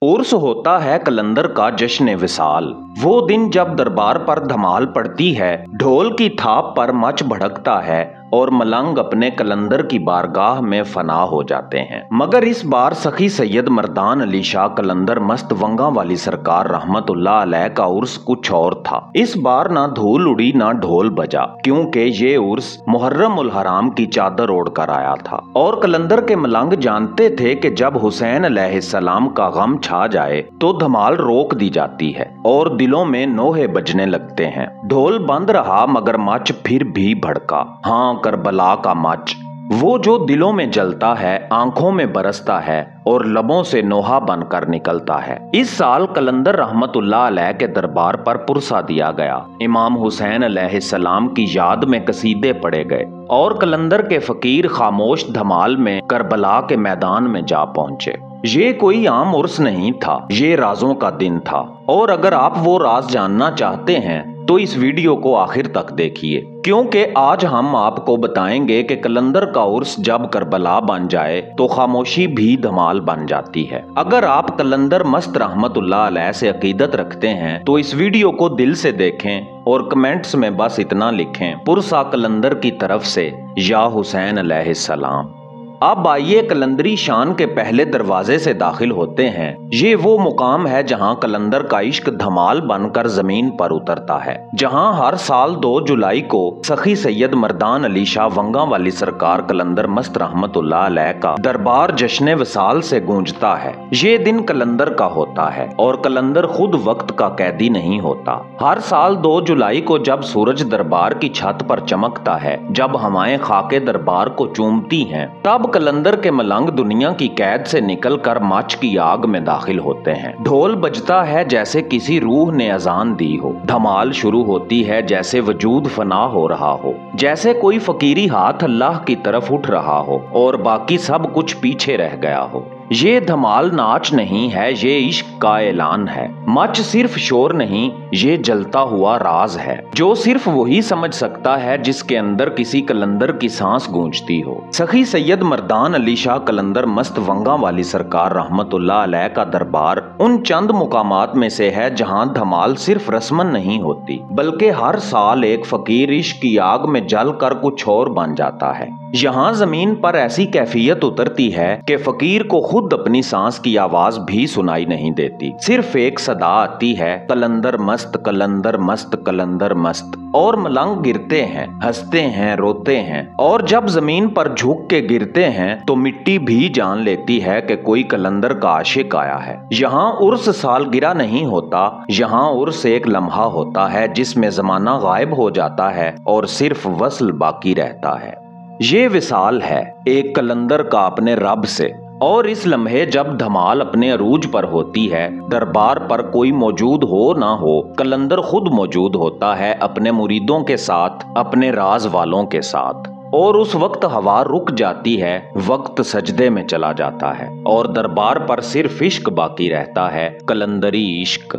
उर्स होता है कलंदर का जश्न विसाल। वो दिन जब दरबार पर धमाल पड़ती है, ढोल की थाप पर मच भड़कता है और मलंग अपने कलंदर की बारगाह में फना हो जाते हैं। मगर इस बार सखी सैयद मर्दान अली शाह कलंदर मस्त वंगा वाली सरकार रहमतुल्लाह अलैह का उर्स कुछ और था। इस बार ना धूल उड़ी ना ढोल बजा, क्योंकि ये उर्स मुहर्रम उल हराम की चादर ओढ़ कर आया था। और कलंदर के मलंग जानते थे कि जब हुसैन अलैहिस्सलाम का गम छा जाए तो धमाल रोक दी जाती है और दिलों में नोहे बजने लगते हैं। ढोल बंद रहा मगर मच फिर भी भड़का। हाँ, करबला का मच, वो जो दिलों में जलता है, आंखों में बरसता है और लबों से नोहा बनकर निकलता है। इस साल कलंदर रहमतुल्लाह अलैह के दरबार पर पुरसा दिया गया। इमाम हुसैन अलैहिस्सलाम की याद में कसीदे पढ़े गए और कलंदर के फकीर खामोश धमाल में करबला के मैदान में जा पहुंचे। ये कोई आम उर्स नहीं था, ये राजों का दिन था। और अगर आप वो राज जानना चाहते हैं तो इस वीडियो को आखिर तक देखिए, क्योंकि आज हम आपको बताएंगे कि कलंदर का उर्स जब करबला बन जाए तो खामोशी भी धमाल बन जाती है। अगर आप कलंदर मस्त रहमतुल्लाह अलैह से अकीदत रखते हैं तो इस वीडियो को दिल से देखें और कमेंट्स में बस इतना लिखें, पुरसा कलंदर की तरफ से या हुसैन अलैहिस्सलाम। अब आइए कलंदरी शान के पहले दरवाजे से दाखिल होते हैं। ये वो मुकाम है जहां कलंदर का इश्क धमाल बनकर जमीन पर उतरता है, जहां हर साल 2 जुलाई को सखी सैयद मर्दान अली शाह वंगा वाली सरकार कलंदर मस्त रहमतुल्लाह अलैह का दरबार जश्न विसाल से गूंजता है। ये दिन कलंदर का होता है और कलंदर खुद वक्त का कैदी नहीं होता। हर साल 2 जुलाई को जब सूरज दरबार की छत पर चमकता है, जब हवाएं खाके दरबार को चूमती हैं, तब कलंदर के मलंग दुनिया की कैद से निकलकर मच की आग में दाखिल होते हैं। ढोल बजता है जैसे किसी रूह ने अजान दी हो। धमाल शुरू होती है जैसे वजूद फना हो रहा हो, जैसे कोई फकीरी हाथ अल्लाह की तरफ उठ रहा हो और बाकी सब कुछ पीछे रह गया हो। ये धमाल नाच नहीं है, ये इश्क का ऐलान है। मच सिर्फ शोर नहीं, ये जलता हुआ राज है जो सिर्फ वही समझ सकता है जिसके अंदर किसी कलंदर की सांस गूंजती हो। सखी सैयद मर्दान अली शाह कलंदर मस्त वंगा वाली सरकार रहमतुल्लाह अलैह का दरबार उन चंद मुकामात में से है जहां धमाल सिर्फ रस्मन नहीं होती, बल्कि हर साल एक फकीर इश्क की आग में जल कर कुछ और बन जाता है। यहाँ जमीन पर ऐसी कैफियत उतरती है कि फकीर को खुद अपनी सांस की आवाज भी सुनाई नहीं देती। सिर्फ एक सदा आती है, कलंदर मस्त कलंदर मस्त कलंदर मस्त। और मलंग गिरते हैं, हंसते हैं, रोते हैं और जब जमीन पर झुक के गिरते हैं तो मिट्टी भी जान लेती है कि कोई कलंदर का आशिक आया है। यहाँ उर्स सालगिरह नहीं होता, यहाँ उर्स एक लम्हा होता है जिसमें जमाना गायब हो जाता है और सिर्फ वस्ल बाकी रहता है। ये विसाल है एक कलंदर का अपने रब से। और इस लम्हे जब धमाल अपने अरूज पर होती है, दरबार पर कोई मौजूद हो ना हो, कलंदर खुद मौजूद होता है अपने मुरीदों के साथ, अपने राज वालों के साथ। और उस वक्त हवा रुक जाती है, वक्त सजदे में चला जाता है और दरबार पर सिर्फ इश्क बाकी रहता है, कलंदरी इश्क।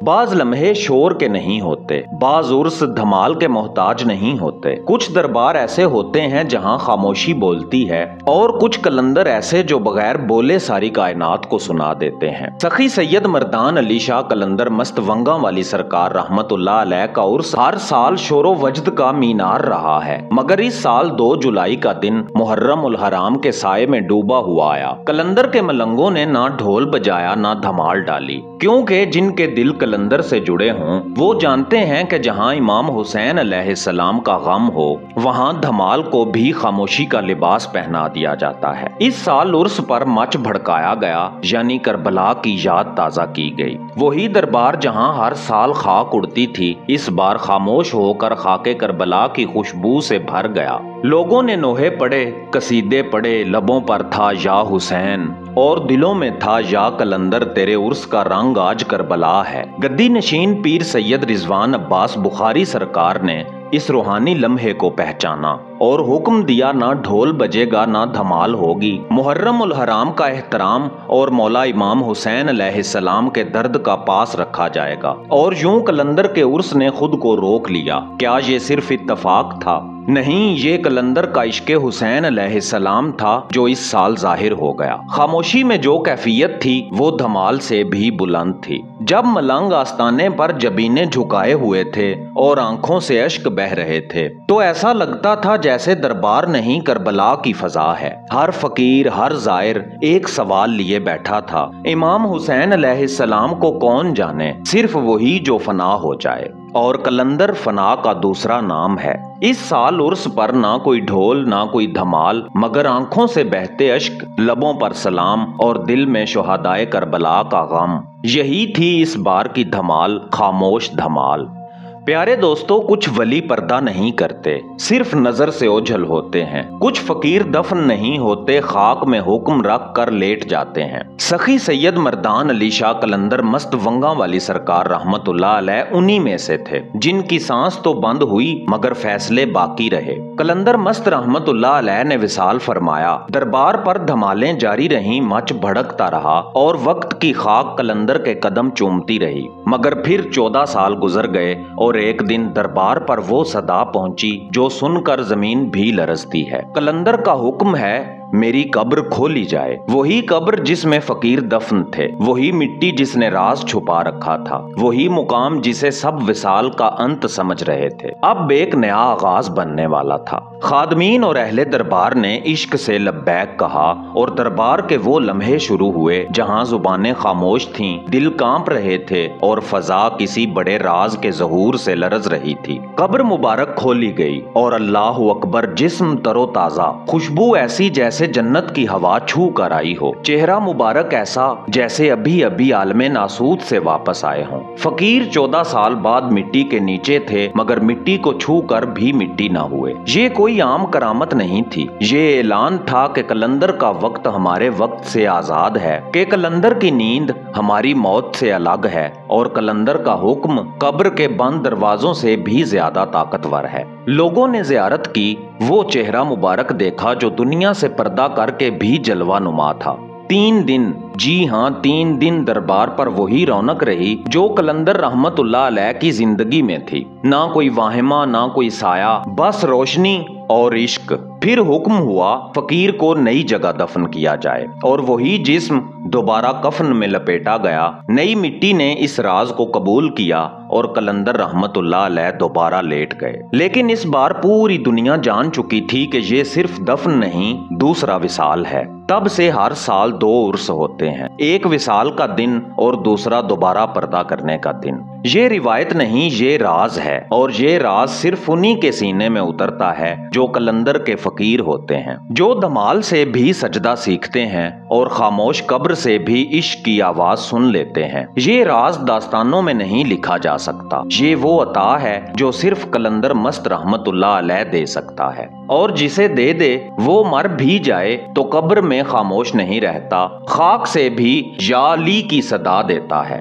बाज लम्हे शोर के नहीं होते, बाज उर्स धमाल के मोहताज नहीं होते। कुछ दरबार ऐसे होते हैं जहां खामोशी बोलती है और कुछ कलंदर ऐसे जो बगैर बोले सारी कायनात को सुना देते हैं। सखी सैयद मर्दान अली शाह कलंदर मस्त वंगा वाली सरकार रहमतुल्लाह अलैह का उर्स हर साल शोरो वजद का मीनार रहा है, मगर इस साल 2 जुलाई का दिन मुहर्रम उल हराम के साये में डूबा हुआ आया। कलंदर के मलंगों ने ना ढोल बजाया ना धमाल डाली, क्योंकि जिनके दिल कलंदर से जुड़े हों वो जानते हैं कि जहां इमाम हुसैन अलैहिस्सलाम का गम हो वहां धमाल को भी खामोशी का लिबास पहना दिया जाता है। इस साल उर्स पर मच भड़काया गया, यानी करबला की याद ताजा की गई। वही दरबार जहां हर साल खाक उड़ती थी, इस बार खामोश होकर खाके करबला की खुशबू से भर गया। लोगों ने नोहे पढ़े, कसीदे पढ़े, लबों पर था या हुसैन और दिलों में था या कलंदर, तेरे उर्स का रंग आज करबला है। गद्दी नशीन पीर सैयद रिजवान अब्बास बुखारी सरकार ने इस रूहानी लम्हे को पहचाना और हुक्म दिया ना ढोल बजेगा ना धमाल होगी। मुहर्रम उल हराम का एहतराम और मौला इमाम हुसैन अलैहिस्सलाम के दर्द का पास रखा जाएगा। और यूं कलंदर के उर्स ने खुद को रोक लिया। क्या ये सिर्फ इत्तफाक था? नहीं, ये कलंदर का इश्क़े हुसैन अलैहिस्सलाम था जो इस साल जाहिर हो गया। खामोशी में जो कैफियत थी वो धमाल से भी बुलंद थी। जब मलंग आस्ताने पर जबीने झुकाए हुए थे और आंखों से अश्क बह रहे थे तो ऐसा लगता था जैसे दरबार नहीं करबला की फजा है। हर फकीर, हर जायर एक सवाल लिए बैठा था, इमाम हुसैन अलैहिस्सलाम को कौन जाने, सिर्फ वही जो फना हो जाए। और कलंदर फना का दूसरा नाम है। इस साल उर्स पर ना कोई ढोल ना कोई धमाल, मगर आंखों से बहते अश्क, लबों पर सलाम और दिल में शुहदाए करबला का गम। यही थी इस बार की धमाल, खामोश धमाल। प्यारे दोस्तों, कुछ वली पर्दा नहीं करते, सिर्फ नजर से ओझल होते हैं। कुछ फकीर दफन नहीं होते, खाक में हुक्म रख कर लेट जाते हैं। सखी सैयद मर्दान अली शाह कलंदर मस्त वंगा वाली सरकार रहमतुल्लाह अलैह उन्हीं में से थे, जिनकी सांस तो बंद हुई मगर फैसले बाकी रहे। कलंदर मस्त रहमतुल्लाह अलैह ने विसाल फरमाया। दरबार पर धमालें जारी रहीं, मच भड़कता रहा और वक्त की खाक कलंदर के कदम चूमती रही। मगर फिर 14 साल गुजर गए और एक दिन दरबार पर वो सदा पहुंची जो सुनकर जमीन भी लरजती है। कलंदर का हुक्म है, मेरी कब्र खोली जाए। वही कब्र जिसमें फकीर दफन थे, वही मिट्टी जिसने राज छुपा रखा था, वही मुकाम जिसे सब विसाल का अंत समझ रहे थे। अब एक नया आगाज बनने वाला था। खादमीन और अहले दरबार ने इश्क से लब्बैक कहा और दरबार के वो लम्हे शुरू हुए जहां जुबानें खामोश थीं, दिल कांप रहे थे और फजा किसी बड़े राज के ज़हूर से लरज रही थी। कब्र मुबारक खोली गई और अल्लाहु अकबर, जिस्म तरोताजा, खुशबू ऐसी जैसे जन्नत की हवा छू कर आई हो, चेहरा मुबारक ऐसा जैसे अभी अभी आलमे नासूत से वापस आए हों। फकीर 14 साल बाद मिट्टी के नीचे थे, मगर मिट्टी को छू कर भी मिट्टी ना हुए। ये कोई आम करामत नहीं थी, ये ऐलान था कि कलंदर का वक्त हमारे वक्त से आजाद है, कि कलंदर की नींद हमारी मौत से अलग है और कलंदर का हुक्म कब्र के बंद दरवाजों से भी ज्यादा ताकतवर है। लोगों ने ज़ियारत की, वो चेहरा मुबारक देखा जो दुनिया से पर्दा करके भी जलवा नुमा था। 3 दिन, जी हाँ 3 दिन दरबार पर वही रौनक रही जो कलंदर रहमतुल्लाह अलैह की जिंदगी में थी। ना कोई वाहिमा ना कोई साया, बस रोशनी और इश्क। फिर हुक्म हुआ फकीर को नई जगह दफन किया जाए और वही जिस्म दोबारा कफन में लपेटा गया। नई मिट्टी ने इस राज को कबूल किया और कलंदर रहमतुल्लाह अलैह दोबारा लेट गए। लेकिन इस बार पूरी दुनिया जान चुकी थी कि ये सिर्फ दफन नहीं, दूसरा विसाल है। तब से हर साल 2 उर्स होते हैं, एक विसाल का दिन और दूसरा दोबारा पर्दा करने का दिन। ये रिवायत नहीं, ये राज है और ये राज सिर्फ उन्हीं के सीने में उतरता है जो कलंदर के फकीर होते हैं, जो धमाल से भी सजदा सीखते हैं और खामोश कब्र से भी इश्क की आवाज सुन लेते हैं। ये राज दास्तानों में नहीं लिखा जा सकता, ये वो अता है जो सिर्फ कलंदर मस्त रहमतुल्लाह अलैह दे सकता है, और जिसे दे दे वो मर भी जाए तो कब्र में खामोश नहीं रहता, खाक से भी या अली की सदा देता है।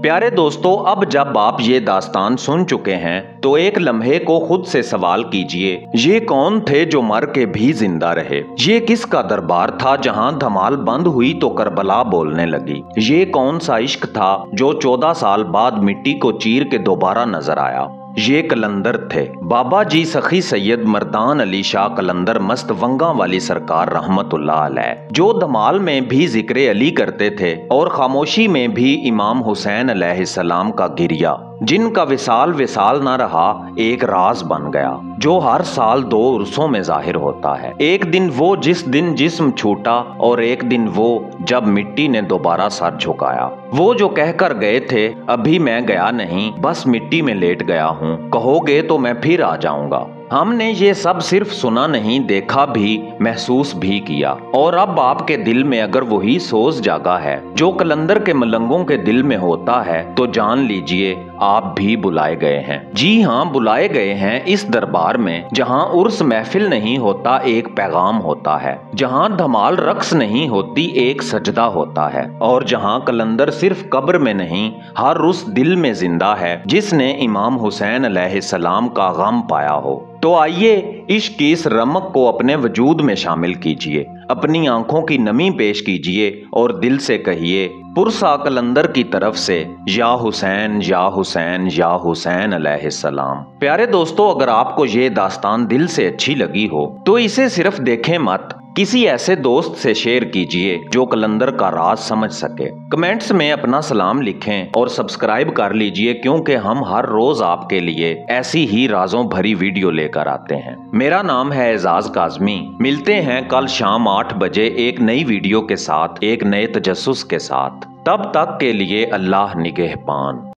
प्यारे दोस्तों, अब जब आप ये दास्तान सुन चुके हैं तो एक लम्हे को खुद से सवाल कीजिए, ये कौन थे जो मर के भी जिंदा रहे? ये किसका दरबार था जहां धमाल बंद हुई तो करबला बोलने लगी? ये कौन सा इश्क था जो 14 साल बाद मिट्टी को चीर के दोबारा नजर आया? ये कलंदर थे, बाबा जी सखी सैयद मर्दान अली शाह कलंदर मस्त वंगा वाली सरकार रहमतुल्लाह अलैह, जो धमाल में भी जिक्र अली करते थे और खामोशी में भी इमाम हुसैन अलैहिस्सलाम का गिरिया, जिनका विसाल विसाल ना रहा, एक राज बन गया जो हर साल 2 उर्सों में जाहिर होता है। एक दिन वो जिस दिन जिस्म छूटा और एक दिन वो जब मिट्टी ने दोबारा सर झुकाया। वो जो कहकर गए थे, अभी मैं गया नहीं, बस मिट्टी में लेट गया हूँ, कहोगे तो मैं फिर आ जाऊंगा। हमने ये सब सिर्फ सुना नहीं, देखा भी, महसूस भी किया। और अब आपके दिल में अगर वही सोच जागा है जो कलंदर के मलंगों के दिल में होता है तो जान लीजिए आप भी बुलाए गए हैं। जी हाँ, बुलाए गए हैं इस दरबार में जहाँ उर्स महफिल नहीं होता, एक पैगाम होता है, जहाँ धमाल रक्स नहीं होती, एक सजदा होता है, और जहाँ कलंदर सिर्फ कब्र में नहीं, हर उस दिल में जिंदा है जिसने इमाम हुसैन अलैहिस्सलाम का गम पाया हो। तो आइए इश्क की इस रमक को अपने वजूद में शामिल कीजिए, अपनी आंखों की नमी पेश कीजिए और दिल से कहिए पुरसा कलंदर की तरफ से या हुसैन या हुसैन या हुसैन अलैहिस्सलाम। प्यारे दोस्तों, अगर आपको ये दास्तान दिल से अच्छी लगी हो तो इसे सिर्फ देखें मत, किसी ऐसे दोस्त से शेयर कीजिए जो कलंदर का राज समझ सके। कमेंट्स में अपना सलाम लिखें और सब्सक्राइब कर लीजिए, क्योंकि हम हर रोज आपके लिए ऐसी ही राजों भरी वीडियो लेकर आते हैं। मेरा नाम है एजाज काज़मी। मिलते हैं कल शाम 8 बजे एक नई वीडियो के साथ, एक नए तजस्सुस के साथ। तब तक के लिए अल्लाह निगहबान।